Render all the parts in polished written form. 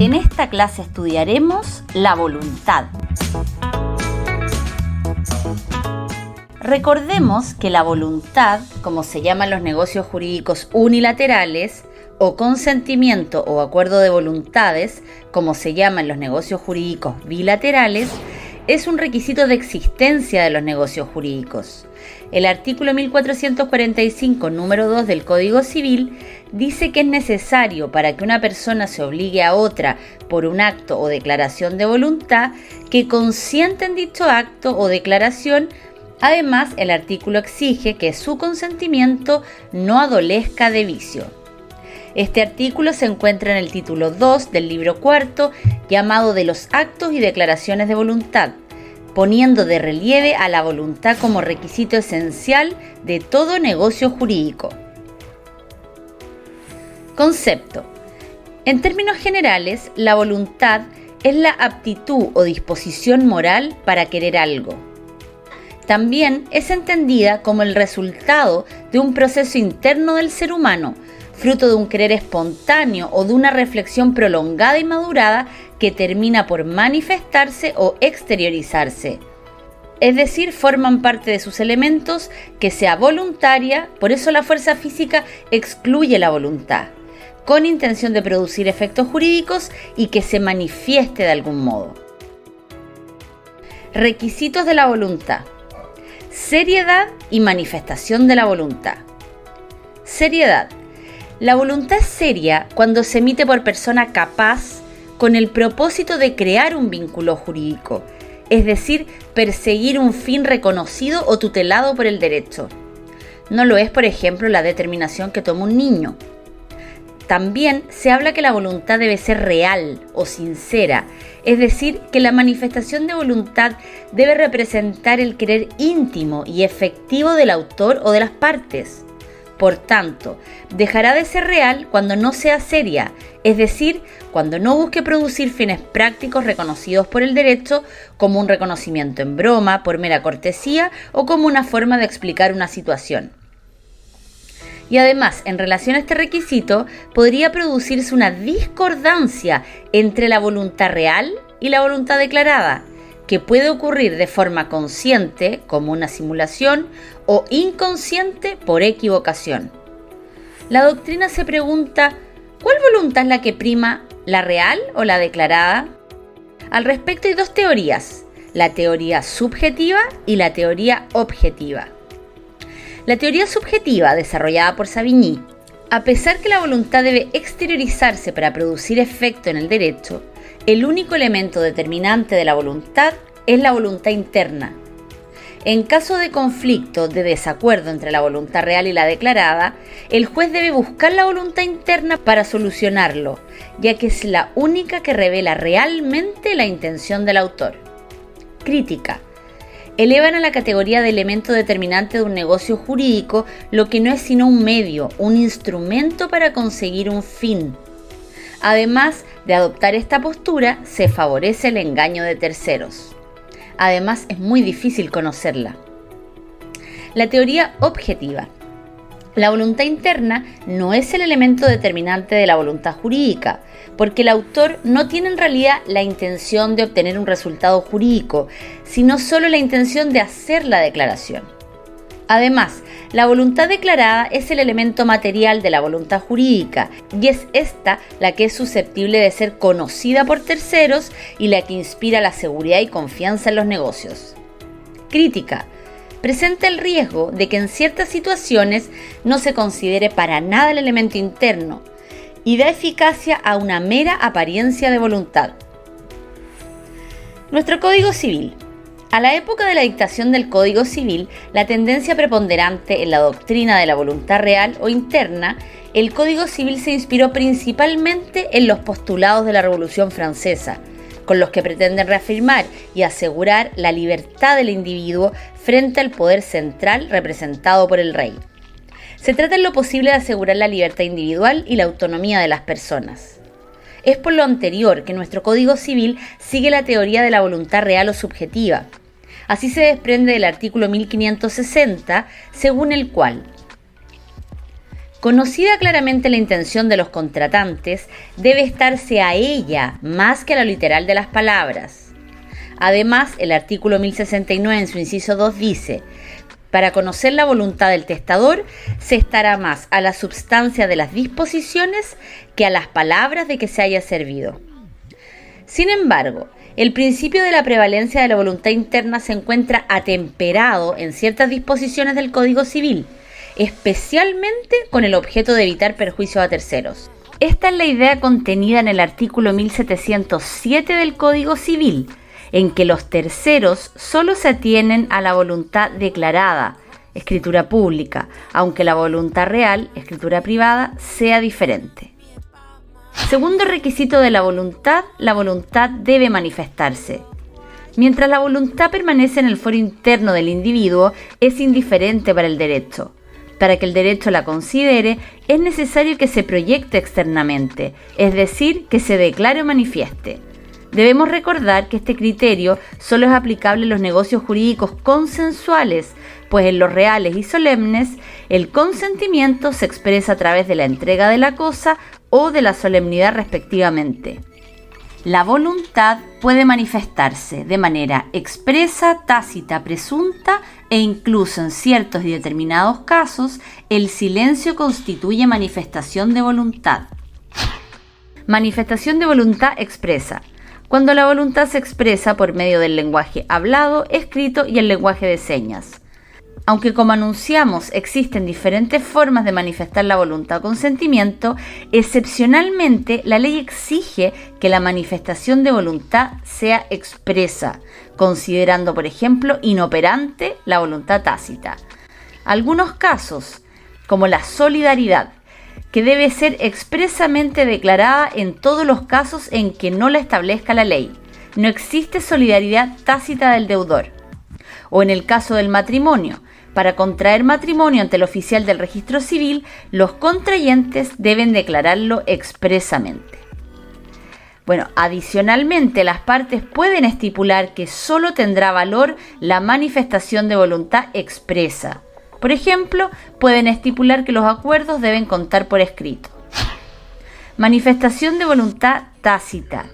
En esta clase estudiaremos la voluntad. Recordemos que la voluntad, como se llaman los negocios jurídicos unilaterales, o consentimiento o acuerdo de voluntades, como se llaman los negocios jurídicos bilaterales, es un requisito de existencia de los negocios jurídicos. El artículo 1445, número 2 del Código Civil, dice que es necesario para que una persona se obligue a otra por un acto o declaración de voluntad que consienta en dicho acto o declaración. Además, el artículo exige que su consentimiento no adolezca de vicio. Este artículo se encuentra en el título 2 del libro cuarto, llamado de los actos y declaraciones de voluntad, poniendo de relieve a la voluntad como requisito esencial de todo negocio jurídico. Concepto. En términos generales, la voluntad es la aptitud o disposición moral para querer algo. También es entendida como el resultado de un proceso interno del ser humano, fruto de un querer espontáneo o de una reflexión prolongada y madurada que termina por manifestarse o exteriorizarse. Es decir, forman parte de sus elementos que sea voluntaria, por eso la fuerza física excluye la voluntad, con intención de producir efectos jurídicos y que se manifieste de algún modo. Requisitos de la voluntad. Seriedad y manifestación de la voluntad. Seriedad. La voluntad es seria cuando se emite por persona capaz con el propósito de crear un vínculo jurídico, es decir, perseguir un fin reconocido o tutelado por el derecho. No lo es, por ejemplo, la determinación que toma un niño. También se habla que la voluntad debe ser real o sincera, es decir, que la manifestación de voluntad debe representar el querer íntimo y efectivo del autor o de las partes. Por tanto, dejará de ser real cuando no sea seria, es decir, cuando no busque producir fines prácticos reconocidos por el derecho, como un reconocimiento en broma, por mera cortesía o como una forma de explicar una situación. Y además, en relación a este requisito, podría producirse una discordancia entre la voluntad real y la voluntad declarada, que puede ocurrir de forma consciente, como una simulación, o inconsciente por equivocación. La doctrina se pregunta, ¿cuál voluntad es la que prima, la real o la declarada? Al respecto hay dos teorías, la teoría subjetiva y la teoría objetiva. La teoría subjetiva, desarrollada por Savigny, a pesar que la voluntad debe exteriorizarse para producir efecto en el derecho, el único elemento determinante de la voluntad es la voluntad interna. En caso de conflicto, de desacuerdo entre la voluntad real y la declarada, el juez debe buscar la voluntad interna para solucionarlo, ya que es la única que revela realmente la intención del autor. Crítica. Elevan a la categoría de elemento determinante de un negocio jurídico lo que no es sino un medio, un instrumento para conseguir un fin. Además de adoptar esta postura, se favorece el engaño de terceros. Además, es muy difícil conocerla. La teoría objetiva. La voluntad interna no es el elemento determinante de la voluntad jurídica, porque el autor no tiene en realidad la intención de obtener un resultado jurídico, sino solo la intención de hacer la declaración. Además, la voluntad declarada es el elemento material de la voluntad jurídica y es esta la que es susceptible de ser conocida por terceros y la que inspira la seguridad y confianza en los negocios. Crítica. Presenta el riesgo de que en ciertas situaciones no se considere para nada el elemento interno y da eficacia a una mera apariencia de voluntad. Nuestro Código Civil. A la época de la dictación del Código Civil, la tendencia preponderante en la doctrina de la voluntad real o interna, el Código Civil se inspiró principalmente en los postulados de la Revolución Francesa, con los que pretenden reafirmar y asegurar la libertad del individuo frente al poder central representado por el rey. Se trata en lo posible de asegurar la libertad individual y la autonomía de las personas. Es por lo anterior que nuestro Código Civil sigue la teoría de la voluntad real o subjetiva. Así se desprende del artículo 1560, según el cual Conocida claramente la intención de los contratantes, debe estarse a ella más que a lo literal de las palabras. Además, el artículo 1069 en su inciso 2 dice: para conocer la voluntad del testador, se estará más a la substancia de las disposiciones que a las palabras de que se haya servido. Sin embargo, el principio de la prevalencia de la voluntad interna se encuentra atemperado en ciertas disposiciones del Código Civil, especialmente con el objeto de evitar perjuicios a terceros. Esta es la idea contenida en el artículo 1707 del Código Civil, en que los terceros solo se atienen a la voluntad declarada, escritura pública, aunque la voluntad real, escritura privada, sea diferente. Segundo requisito de la voluntad debe manifestarse. Mientras la voluntad permanece en el foro interno del individuo, es indiferente para el derecho. Para que el derecho la considere, es necesario que se proyecte externamente, es decir, que se declare o manifieste. Debemos recordar que este criterio solo es aplicable en los negocios jurídicos consensuales, pues en los reales y solemnes, el consentimiento se expresa a través de la entrega de la cosa o de la solemnidad respectivamente. La voluntad puede manifestarse de manera expresa, tácita, presunta e incluso en ciertos y determinados casos, el silencio constituye manifestación de voluntad. Manifestación de voluntad expresa. Cuando la voluntad se expresa por medio del lenguaje hablado, escrito y el lenguaje de señas. Aunque como anunciamos existen diferentes formas de manifestar la voluntad con sentimiento, excepcionalmente la ley exige que la manifestación de voluntad sea expresa, considerando por ejemplo inoperante la voluntad tácita. Algunos casos, como la solidaridad, que debe ser expresamente declarada en todos los casos en que no la establezca la ley. No existe solidaridad tácita del deudor. O en el caso del matrimonio, para contraer matrimonio ante el oficial del registro civil, los contrayentes deben declararlo expresamente. Adicionalmente, las partes pueden estipular que solo tendrá valor la manifestación de voluntad expresa. Por ejemplo, pueden estipular que los acuerdos deben contar por escrito. Manifestación de voluntad tácita.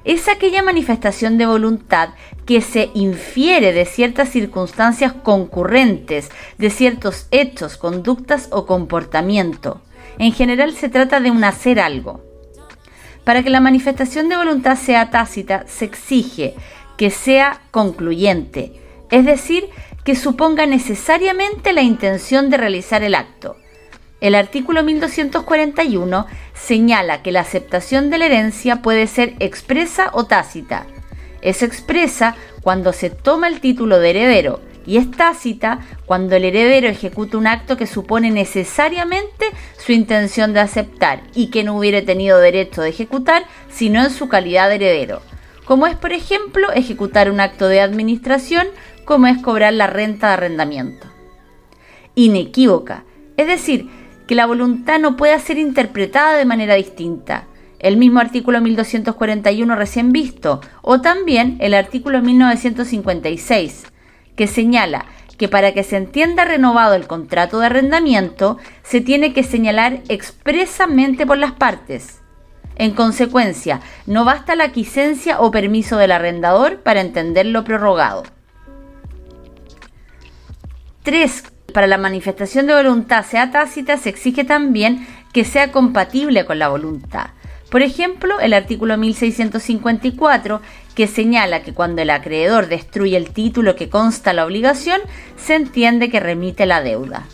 Es aquella manifestación de voluntad que se infiere de ciertas circunstancias concurrentes, de ciertos hechos, conductas o comportamiento. En general se trata de un hacer algo. Para que la manifestación de voluntad sea tácita, se exige que sea concluyente, es decir, que suponga necesariamente la intención de realizar el acto. El artículo 1241 señala que la aceptación de la herencia puede ser expresa o tácita. Es expresa cuando se toma el título de heredero y es tácita cuando el heredero ejecuta un acto que supone necesariamente su intención de aceptar y que no hubiera tenido derecho de ejecutar sino en su calidad de heredero, como es por ejemplo ejecutar un acto de administración, como es cobrar la renta de arrendamiento. Inequívoca, es decir, que la voluntad no pueda ser interpretada de manera distinta. El mismo artículo 1241 recién visto, o también el artículo 1956, que señala que para que se entienda renovado el contrato de arrendamiento, se tiene que señalar expresamente por las partes. En consecuencia, no basta la quiescencia o permiso del arrendador para entender lo prorrogado. 3. Para la manifestación de voluntad sea tácita, se exige también que sea compatible con la voluntad. Por ejemplo, el artículo 1654, que señala que cuando el acreedor destruye el título que consta la obligación, se entiende que remite la deuda.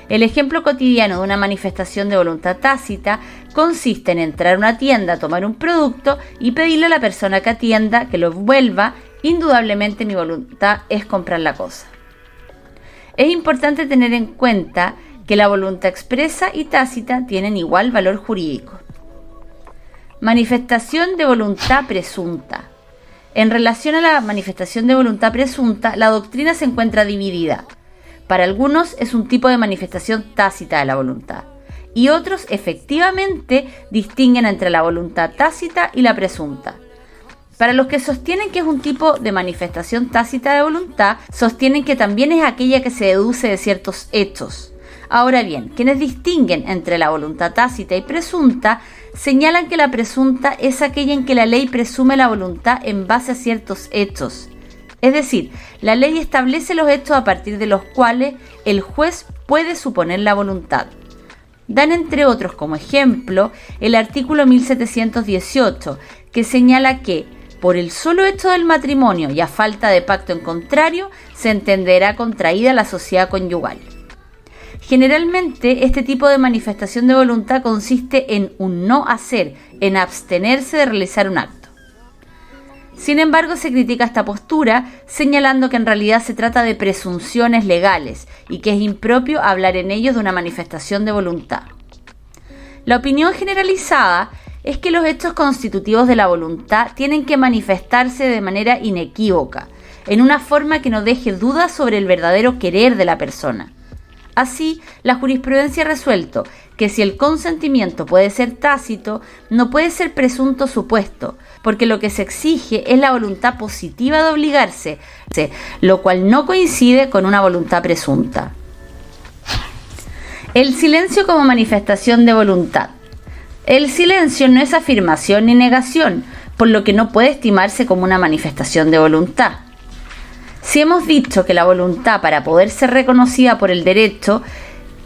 El ejemplo cotidiano de una manifestación de voluntad tácita consiste en entrar a una tienda a tomar un producto y pedirle a la persona que atienda que lo devuelva. Indudablemente mi voluntad es comprar la cosa. Es importante tener en cuenta que la voluntad expresa y tácita tienen igual valor jurídico. Manifestación de voluntad presunta. En relación a la manifestación de voluntad presunta, la doctrina se encuentra dividida. Para algunos es un tipo de manifestación tácita de la voluntad, y otros efectivamente distinguen entre la voluntad tácita y la presunta. Para los que sostienen que es un tipo de manifestación tácita de voluntad, sostienen que también es aquella que se deduce de ciertos hechos. Ahora bien, quienes distinguen entre la voluntad tácita y presunta señalan que la presunta es aquella en que la ley presume la voluntad en base a ciertos hechos. Es decir, la ley establece los hechos a partir de los cuales el juez puede suponer la voluntad. Dan entre otros como ejemplo el artículo 1718, que señala que por el solo hecho del matrimonio y a falta de pacto en contrario, se entenderá contraída la sociedad conyugal. Generalmente, este tipo de manifestación de voluntad consiste en un no hacer, en abstenerse de realizar un acto. Sin embargo, se critica esta postura, señalando que en realidad se trata de presunciones legales y que es impropio hablar en ellos de una manifestación de voluntad. La opinión generalizada es que los hechos constitutivos de la voluntad tienen que manifestarse de manera inequívoca, en una forma que no deje dudas sobre el verdadero querer de la persona. Así, la jurisprudencia ha resuelto que si el consentimiento puede ser tácito, no puede ser presunto supuesto, porque lo que se exige es la voluntad positiva de obligarse, lo cual no coincide con una voluntad presunta. El silencio como manifestación de voluntad. El silencio no es afirmación ni negación, por lo que no puede estimarse como una manifestación de voluntad. Si hemos dicho que la voluntad, para poder ser reconocida por el derecho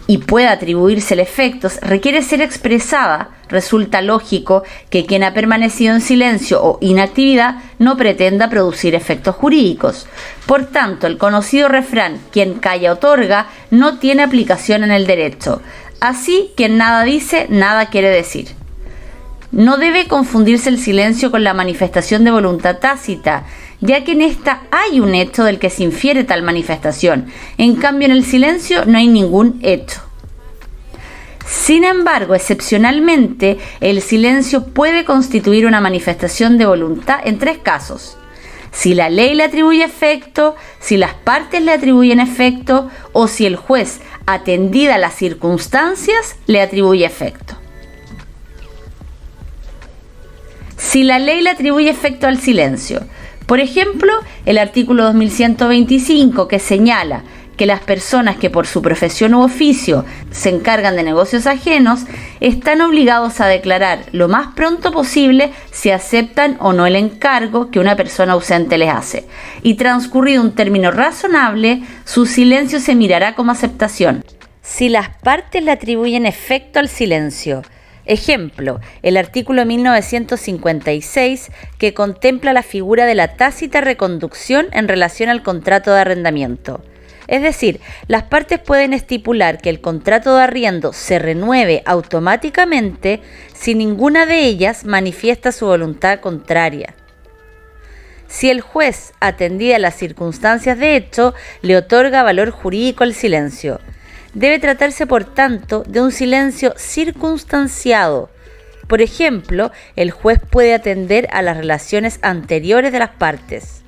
y pueda atribuirse efectos, requiere ser expresada, resulta lógico que quien ha permanecido en silencio o inactividad no pretenda producir efectos jurídicos. Por tanto, el conocido refrán "quien calla otorga" no tiene aplicación en el derecho. Así, quien nada dice, nada quiere decir. No debe confundirse el silencio con la manifestación de voluntad tácita, ya que en esta hay un hecho del que se infiere tal manifestación. En cambio, en el silencio no hay ningún hecho. Sin embargo, excepcionalmente, el silencio puede constituir una manifestación de voluntad en 3 casos: si la ley le atribuye efecto, si las partes le atribuyen efecto o si el juez, atendida las circunstancias, le atribuye efecto. Si la ley le atribuye efecto al silencio, por ejemplo, el artículo 2125, que señala que las personas que por su profesión u oficio se encargan de negocios ajenos están obligados a declarar lo más pronto posible si aceptan o no el encargo que una persona ausente les hace, y transcurrido un término razonable, su silencio se mirará como aceptación. Si las partes le atribuyen efecto al silencio, ejemplo, el artículo 1956, que contempla la figura de la tácita reconducción en relación al contrato de arrendamiento. Es decir, las partes pueden estipular que el contrato de arriendo se renueve automáticamente si ninguna de ellas manifiesta su voluntad contraria. Si el juez, atendida las circunstancias de hecho, le otorga valor jurídico al silencio, debe tratarse, por tanto, de un silencio circunstanciado. Por ejemplo, el juez puede atender a las relaciones anteriores de las partes.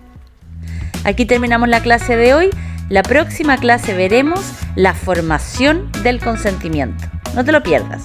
Aquí terminamos la clase de hoy. La próxima clase veremos la formación del consentimiento. No te lo pierdas.